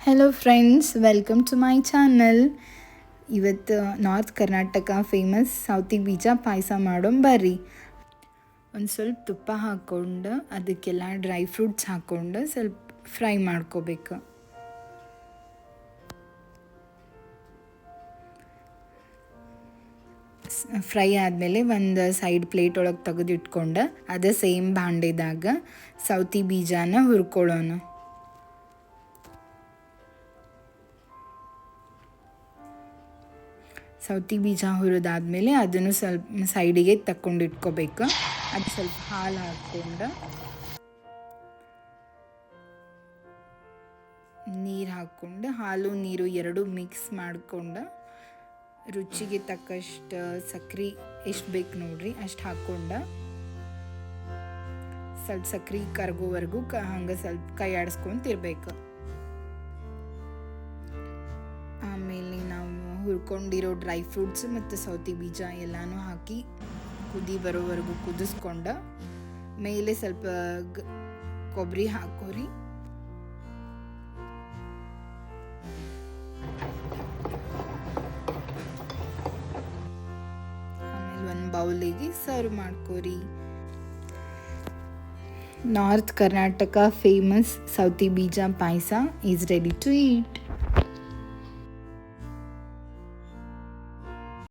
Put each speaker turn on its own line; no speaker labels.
Hello friends, welcome to my channel. ಇವತ್ತು north Karnataka famous ಸೌತಿ ಬೀಜ ಪಾಯಸ ಮಾಡೋಣ ಬರ್ರಿ. ಒಂದು ಸ್ವಲ್ಪ ತುಪ್ಪ ಹಾಕ್ಕೊಂಡು ಅದಕ್ಕೆಲ್ಲ ಡ್ರೈ ಫ್ರೂಟ್ಸ್ ಹಾಕ್ಕೊಂಡು ಸ್ವಲ್ಪ ಫ್ರೈ ಮಾಡ್ಕೋಬೇಕು. ಫ್ರೈ ಆದಮೇಲೆ ಒಂದು ಸೈಡ್ ಪ್ಲೇಟ್ ಒಳಗೆ ತೆಗೆದಿಟ್ಕೊಂಡು ಅದೇ ಸೇಮ್ ಭಾಂಡೆದಾಗ ಸೌತಿ ಬೀಜನ ಹುರ್ಕೊಳ್ಳೋಣ. ಸೌತಿ ಬೀಜ ಹುರಿದಾದ್ಮೇಲೆ ಅದನ್ನು ಸ್ವಲ್ಪ ಸೈಡಿಗೆ ತಕ್ಕೊಂಡು ಇಟ್ಕೋಬೇಕು. ಅದು ಸ್ವಲ್ಪ ಹಾಲು ಹಾಕ್ಕೊಂಡು ನೀರು ಹಾಕ್ಕೊಂಡು ಹಾಲು ನೀರು ಎರಡು ಮಿಕ್ಸ್ ಮಾಡ್ಕೊಂಡು ರುಚಿಗೆ ತಕ್ಕಷ್ಟು ಸಕ್ರೆ ಎಷ್ಟು ಬೇಕು ನೋಡ್ರಿ ಅಷ್ಟು ಹಾಕ್ಕೊಂಡು ಸ್ವಲ್ಪ ಸಕ್ರೆ ಕರಗೋವರೆಗೂ ಹಂಗೆ ಸ್ವಲ್ಪ ಕೈ ಆಡಿಸ್ಕೊಂತಿರ್ಬೇಕು. ಆಮೇಲೆ ನಾವು ಹುರ್ಕೊಂಡಿರೋ ಡ್ರೈ ಫ್ರೂಟ್ಸ್ ಮತ್ತು ಸೌತಿ ಬೀಜ ಎಲ್ಲನೂ ಹಾಕಿ ಕುದಿ ಬರೋವರೆಗೂ ಕುದಿಸ್ಕೊಂಡು ಮೇಲೆ ಸ್ವಲ್ಪ ಕೊಬ್ಬರಿ ಹಾಕೋರಿ. ಆಮೇಲೆ ಒಂದು ಬೌಲಿಗೆ ಸರ್ವ್ ಮಾಡ್ಕೋರಿ. ನಾರ್ತ್ ಕರ್ನಾಟಕ ಫೇಮಸ್ ಸೌತಿ ಬೀಜ ಪಾಯಸ ಈಸ್ ರೆಡಿ ಟು ಈಟ್.